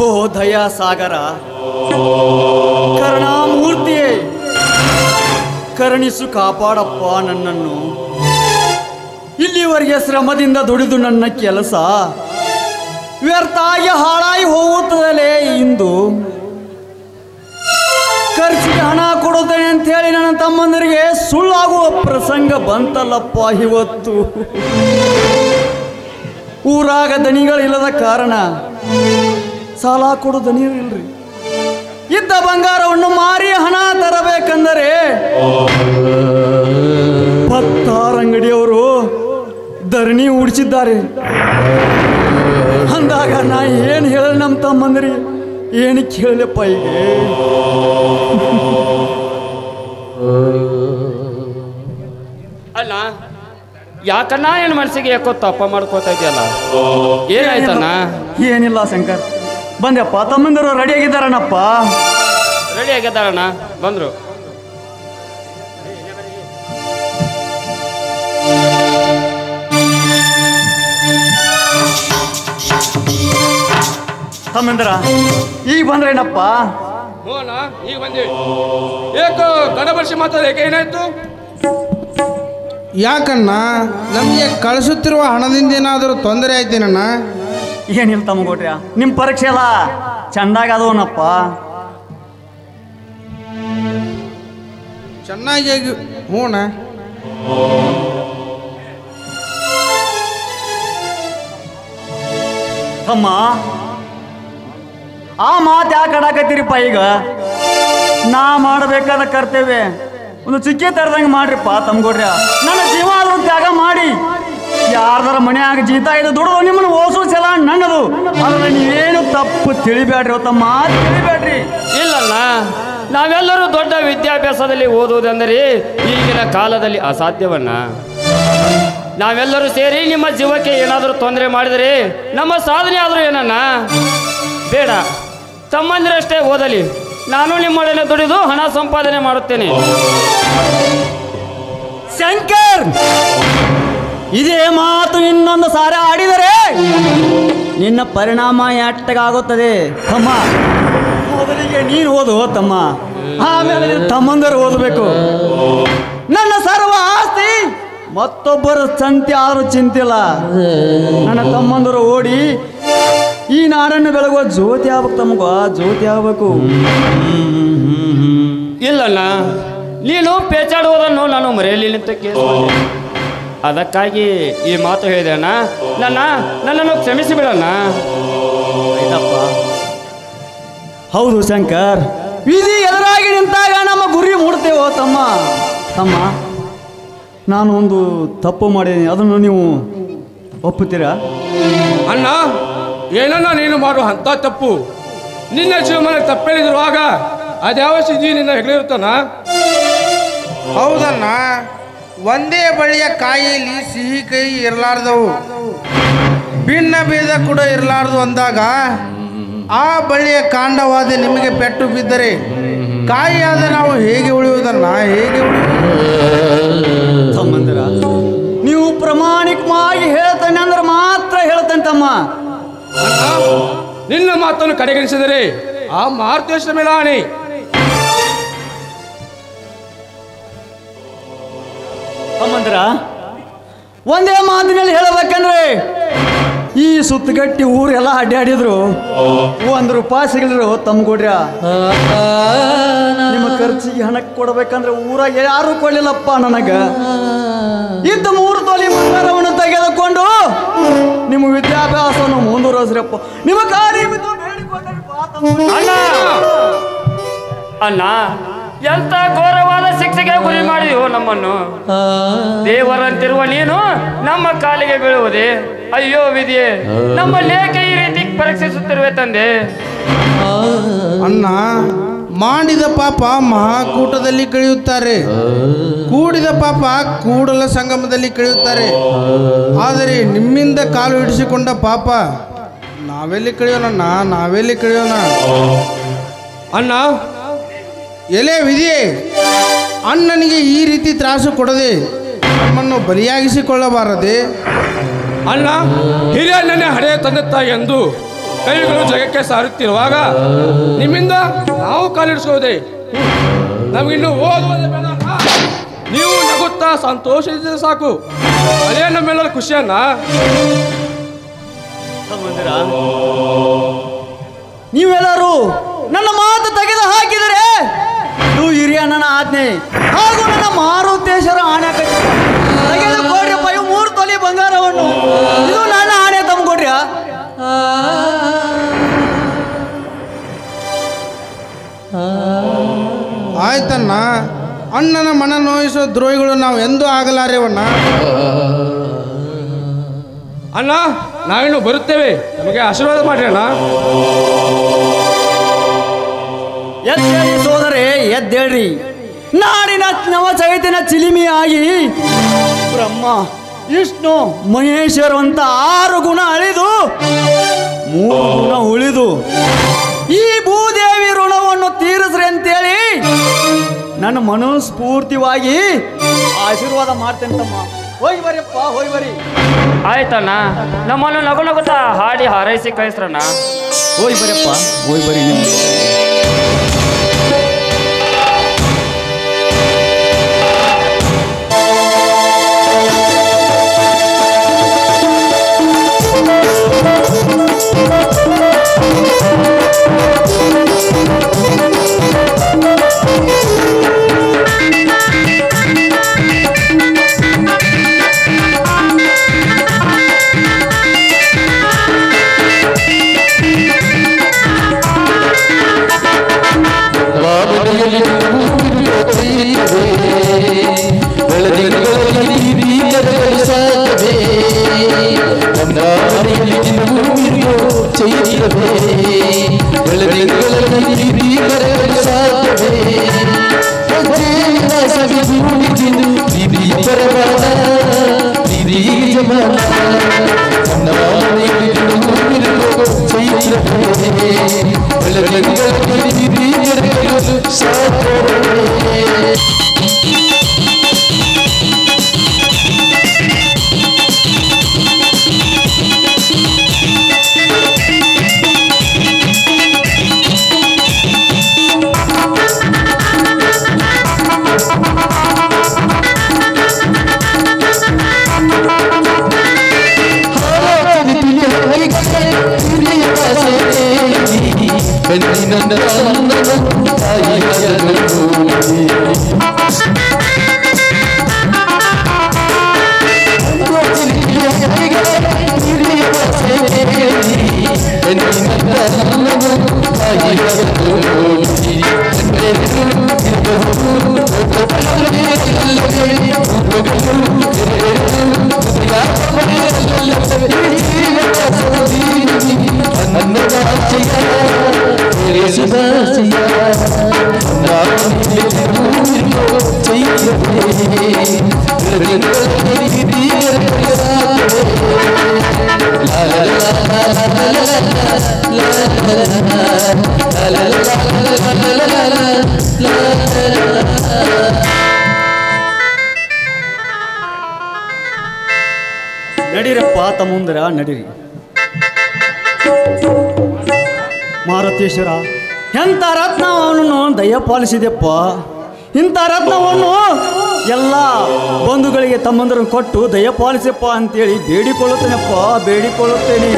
ಓ ದಯಾಸಾಗರ, ಕರುಣಾಮೂರ್ತಿಯೇ, ಕರುಣಿಸು ಕಾಪಾಡಪ್ಪ ನನ್ನನ್ನು. ಇಲ್ಲಿವರೆಗೆ ಶ್ರಮದಿಂದ ದುಡಿದು ನನ್ನ ಕೆಲಸ ವ್ಯರ್ಥಾಗಿ ಹಾಳಾಗಿ ಹೋಗುತ್ತದಲೇ. ಇಂದು ಖರ್ಚಿಗೆ ಹಣ ಕೊಡುತ್ತೇನೆ ಅಂತೇಳಿ ನನ್ನ ತಮ್ಮಂದರಿಗೆ ಸುಳ್ಳಾಗುವ ಪ್ರಸಂಗ ಬಂತಲ್ಲಪ್ಪ ಇವತ್ತು. ಊರಾಗ ದಣಿಗಳಿಲ್ಲದ ಕಾರಣ ಸಾಲ ಕೊಡು ದಣಿಯರು ಇಲ್ರಿ. ಇದ್ದ ಬಂಗಾರವನ್ನು ಮಾರಿ ಹಣ ತರಬೇಕಂದರೆ ಪತ್ತಾರಂಗಡಿಯವರು ಧರಣಿ ಉಡಿಸಿದ್ದಾರೆ. ಅಂದಾಗ ನಾ ಏನು ಹೇಳಿ ನಮ್ಮ ತಮ್ಮಂದ್ರಿ ಏನು ಕೇಳಪ್ಪ ಈಗ. ಅಲ್ಲ ಯಾಕಣ್ಣ ಏನು ಮನಸ್ಸಿಗೆ ಯಾಕೋ ತಪ್ಪ ಮಾಡ್ಕೋತಾ ಇದೆಯಲ್ಲ, ಏನಾಯ್ತಣ್ಣ? ಏನಿಲ್ಲ ಶಂಕರ್, ಬಂದೆಪ್ಪ. ತಮ್ಮಂದಿರು ರೆಡಿ ಆಗಿದ್ದಾರಣ್ಣಪ್ಪ. ರೆಡಿ ಆಗಿದ್ದಾರಣ್ಣ, ಬಂದ್ರು. ತಮ್ಮಂದಿರ ಈಗ ಬಂದ್ರೇನಪ್ಪ? ಈಗ ಬಂದ್ವಿ. ಏಕೋ ಗಡಬಡಿಸಿ ಮಾತಾಡೋಕೆ ಏನಾಯ್ತು? ಯಾಕಣ್ಣ, ನಮಗೆ ಕಳಿಸುತ್ತಿರುವ ಹಣದಿಂದ ಏನಾದರೂ ತೊಂದರೆ ಆಯ್ತೇನಣ್ಣ? ಏನಿಲ್ಲ ತಮ್ಮಗೋಟ್ರ್ಯ, ನಿಮ್ಮ ಪರೀಕ್ಷೆ ಎಲ್ಲ ಚಂದಾಗ ಅದವನಪ್ಪ. ಚೆನ್ನಾಗಿ ಹೂಣ. ತಮ್ಮ ಆ ಮಾತು ಯಾಕೆ ಆಡಾಕತ್ತೀರಿಪ್ಪ? ಈಗ ನಾ ಮಾಡಬೇಕಾದ ಕರ್ತವ್ಯ ಒಂದು ಚಿಕ್ಕಿ ತರದಂಗೆ ಮಾಡ್ರಿಪ್ಪ ತಮ್ಗೊಡ್ರ. ನನ್ನ ಜೀವ ಆದ್ರೂ ತ್ಯಾಗ ಮಾಡಿ ಯಾರ್ದಾರ ಮನೆಯಾಗ ಜೀತ ಇದು ದುಡ್ದು ನಿಮ್ಮನ್ನು ಓಸು ಸಲ ನನ್ನದು. ಆದ್ರೆ ನೀವೇನು ತಪ್ಪು ತಿಳಿಬೇಡ್ರಿ ತಮ್ಮ, ತಿಳಿಬೇಡ್ರಿ. ಇಲ್ಲಣ್ಣ, ನಾವೆಲ್ಲರೂ ದೊಡ್ಡ ವಿದ್ಯಾಭ್ಯಾಸದಲ್ಲಿ ಓದುವುದೆಂದರೆ ಈಗಿನ ಕಾಲದಲ್ಲಿ ಅಸಾಧ್ಯವಣ್ಣ. ನಾವೆಲ್ಲರೂ ಸೇರಿ ನಿಮ್ಮ ಜೀವಕ್ಕೆ ಏನಾದರೂ ತೊಂದರೆ ಮಾಡಿದರೆ ನಮ್ಮ ಸಾಧನೆ ಆದರೂ ಏನಣ್ಣ? ಬೇಡ, ತಮ್ಮಂದಿರಷ್ಟೇ ಓದಲಿ. ನಾನು ನಿಮ್ಮೊಡನೆ ದುಡಿದು ಹಣ ಸಂಪಾದನೆ ಮಾಡುತ್ತೇನೆ. ಶಂಕರ್, ಇದೇ ಮಾತು ಇನ್ನೊಂದು ಸಾರಿ ಆಡಿದರೆ ನಿನ್ನ ಪರಿಣಾಮ ಎಟ್ಟಗಾಗುತ್ತದೆ ತಮ್ಮ. ಮೊದಲಿಗೆ ನೀನು ಓದು ತಮ್ಮ, ಆಮೇಲೆ ತಮ್ಮಂದರು ಓದಬೇಕು. ನನ್ನ ಸರ್ವ ಆಸ್ತಿ ಮತ್ತೊಬ್ಬರ ಸಂತೆ ಆದರೂ ಚಿಂತಿಲ್ಲ. ನನ್ನ ತಮ್ಮಂದರು ಓಡಿ ಈ ನಾಡನ್ನು ಬೆಳಗುವ ಜ್ಯೋತಿ ಆಗ್ಬೇಕು ತಮಗ, ಜ್ಯೋತಿ ಆಗ್ಬೇಕು. ಇಲ್ಲಣ್ಣ, ನೀನು ಪೇಚಾಡುವುದನ್ನು ನಾನು ಮರೆಯಲಿಲ್ಲ ಅಂತ ಕೇಳಿದೆ. ಅದಕ್ಕಾಗಿ ಈ ಮಾತು ಹೇಳಿದೆ ಅಣ್ಣ. ನನ್ನನ್ನು ಕ್ಷಮಿಸಿ ಬಿಡಣ್ಣ. ಆಯ್ತಪ್ಪ. ಹೌದು ಶಂಕರ್, ವಿಧಿ ಎದುರಾಗಿ ನಿಂತಾಗ ನಮ್ಮ ಗುರಿ ಮೂಡ್ತೇವೋ ತಮ್ಮ. ತಮ್ಮ, ನಾನು ಒಂದು ತಪ್ಪು ಮಾಡಿದ್ದೀನಿ, ಅದನ್ನು ನೀವು ಒಪ್ಪುತ್ತೀರಾ? ಅಣ್ಣ, ಏನನ್ನ ನೀನು ಮಾಡುವ ಅಂತ ತಪ್ಪು? ನಿನ್ನ ಜೀವನ ತಪ್ಪೇಳಿದಿರುವಾಗ ಅದ್ಯಾವ ಸಿದ್ಧಿ ನಿನ್ನ ಹೆಗಲಿರುತ್ತಾನ? ಹೌದಣ್ಣ, ಒಂದೇ ಬಳ್ಳಿಯ ಕಾಯಿಯಲ್ಲಿ ಸಿಹಿ ಕೈ ಇರಲಾರ್ದವು, ಭಿನ್ನ ಭೇದ ಕೂಡ ಇರಲಾರ್ದು ಅಂದಾಗ ಆ ಬಳ್ಳಿಯ ಕಾಂಡವಾದ ನಿಮಗೆ ಪೆಟ್ಟು ಬಿದ್ದರೆ ಕಾಯಿಯಾದ ನಾವು ಹೇಗೆ ಉಳಿಯುವುದನ್ನ? ಹೇಗೆ ತಮ್ಮಂದಿರ, ನೀವು ಪ್ರಾಮಾಣಿಕವಾಗಿ ಹೇಳ್ತಾನೆ ಅಂದ್ರೆ ಮಾತ್ರ ಹೇಳ್ತಾನೆ ತಮ್ಮ. ಅಣ್ಣ, ನಿನ್ನ ಮಾತನ್ನು ಕಡೆಗಣಿಸಿದರೆ ಆ ಮಾರುತೇಶ್ವರ ಮೇಲೆ ಆಣೆ. ತಮ್ಮಂದಿರ, ಒಂದೇ ಮಾತಿನಲ್ಲಿ ಹೇಳಬೇಕಂದ್ರೆ ಈ ಸುತ್ತಗಟ್ಟಿ ಊರೆಲ್ಲ ಅಡ್ಡಾಡಿದ್ರು ₹1 ಸಿಗಲಿದ್ರು ತಮ್ಗೊಡ್ರ. ನಿಮ್ಮ ಖರ್ಚಿಗೆ ಹಣ ಕೊಡ್ಬೇಕಂದ್ರೆ ಊರಾಗ ಯಾರು ಕೊಡ್ಲಿಲ್ಲಪ್ಪ ನನಗ. ಇದ್ದ 3 ತೊಲೆ ಬಂಗಾರವನ್ನು ತೆಗೆದುಕೊಂಡು ನಿಮ್ಮ ವಿದ್ಯಾಭ್ಯಾಸವನ್ನು ಮುಂದುವರೆಸ್ರಪ್ಪ. ನಿಮ್ಮ ಕಾರ್ಯ ಅಣ್ಣ, ಎಂತ ಘೋರವಾದ ಶಿಕ್ಷೆಗೆ ಗುರಿ ಮಾಡಿದೆಯೋ ನಮ್ಮನ್ನು. ದೇವರಂತಿರುವ ನೀನು ನಮ್ಮ ಕಾಲಿಗೆ ಬೀಳುವುದೇ? ಅಯ್ಯೋ ವಿಧಿಯೇ, ನಮ್ಮ ಲೇಖ ಈ ರೀತಿ ಪರೀಕ್ಷಿಸುತ್ತಿರುವೆ ತಂದೆ. ಅಣ್ಣ, ಮಾಡಿದ ಪಾಪ ಮಹಾಕೂಟದಲ್ಲಿ ಕಳೆಯುತ್ತಾರೆ, ಕೂಡಿದ ಪಾಪ ಕೂಡಲ ಸಂಗಮದಲ್ಲಿ ಕಳೆಯುತ್ತಾರೆ. ಆದರೆ ನಿಮ್ಮಿಂದ ಕಾಲು ಹಿಡಿಸಿಕೊಂಡ ಪಾಪ ನಾವೆಲ್ಲಿ ಕಳೆಯೋಣ? ನಾವೆಲ್ಲಿ ಕಳೆಯೋಣ? ಅಣ್ಣ, ಎಲೆ ವಿಧಿಯೇ, ಅಣ್ಣನಿಗೆ ಈ ರೀತಿ ತ್ರಾಸು ಕೊಡದೆ ನಮ್ಮನ್ನು ಬಲಿಯಾಗಿಸಿಕೊಳ್ಳಬಾರದೆ? ಅಣ್ಣ, ಹಿರಿಯಣ್ಣನೇ ಹಡೆಯ ತಂದೆ ತಾಯಿ ಎಂದು ಕೈಗಳು ಜಗಕ್ಕೆ ಸಾರುತ್ತಿರುವಾಗ ನಿಮ್ಮಿಂದ ನಾವು ಕಾಲಿಡಿಸೋದೆ ನಮಗಿನ್ನು ಓದುವುದೇ ಬೇಡ. ನೀವು ನಗುತ್ತಾ ಸಂತೋಷಿಸಿದ್ರೆ ಸಾಕು, ಅದೇ ನಮ್ಮೆಲ್ಲರ ಖುಷಿಯನ್ನ. ನೀವೆಲ್ಲರೂ ನನ್ನ ಮಾತು ತೆಗೆದು ಹಾಕಿದರೆ ಇದು ಹಿರಿಯ ನನ್ನ ಆಜ್ಞೆ ಹಾಗೂ ನನ್ನ ಮಾರುತೇಶ್ವರ ಆಣೆ ತೆಗೆದುಕೊಡ್ರಿಯಪ್ಪ ಇವು 3 ತೊಲೆ ಬಂಗಾರವನ್ನು. ಇದು ನನ್ನ ಆಣೆ ತಂದ್ಕೊಡ್ರಿಯ. ಆಯ್ತಣ್ಣ, ಅಣ್ಣನ ಮನ ನೋಯಿಸೋ ದ್ರೋಹಿಗಳು ನಾವು ಎಂದೂ ಆಗಲಾರೇವಣ್ಣ. ಅಣ್ಣ, ನಾವಿನ್ನು ಬರುತ್ತೇವೆ, ನಮಗೆ ಆಶೀರ್ವಾದ ಮಾಡ್ರಿ ಅಣ್ಣ. ಎದ್ದೇಳಿ ಸೋದರೇ, ಎದ್ದೇಳ್ರಿ. ನಾಡಿನ ನವ ಚೈತನ್ಯ ಚಿಲಿಮಿಯಾಗಿ ಬ್ರಹ್ಮ ವಿಷ್ಣು ಮಹೇಶ್ವರ ಅಂತ 6 ಗುಣ ಅಳಿದು 3 ಗುಣ ಉಳಿದು ಈ ಭೂದೇವಿ ಋಣವನ್ನು ತೀರಿಸ್ರಿ ಅಂತೇಳಿ ನನ್ನ ಮನಸ್ಫೂರ್ತಿವಾಗಿ ಆಶೀರ್ವಾದ ಮಾಡ್ತೇನೆ ತಮ್ಮ. ಹೋಗಿ ಬರ್ರಿಯಪ್ಪ, ಹೋಗಿ ಬರ್ರಿ. ಆಯ್ತಣ್ಣ, ನಮ್ಮನ್ನು ನಗು ನಗುತ್ತಾ ಹಾಡಿ ಹಾರೈಸಿ ಕಳಿಸ್ರಣ್ಣ. ಹೋಗಿ ಬರ್ರಿಯಪ್ಪ, ಹೋಗಿ ಬರ್ರಿ. ನಡೀರಪ್ಪ ತಮ್ಮಂದಿರ, ನಡೀರಿ. ಮಾರುತೇಶ್ವರ, ಎಂಥ ರತ್ನವನ್ನು ದಯಪಾಲಿಸಿದೆಪ್ಪ. ಇಂಥ ರತ್ನವನ್ನು ಎಲ್ಲ ಬಂಧುಗಳಿಗೆ ತಮ್ಮಂದರನ್ನು ಕೊಟ್ಟು ದಯಪಾಲಿಸಪ್ಪ ಅಂತೇಳಿ ಬೇಡಿಕೊಳ್ಳುತ್ತೇನೆಪ್ಪ, ಬೇಡಿಕೊಳ್ಳುತ್ತೇನೆ.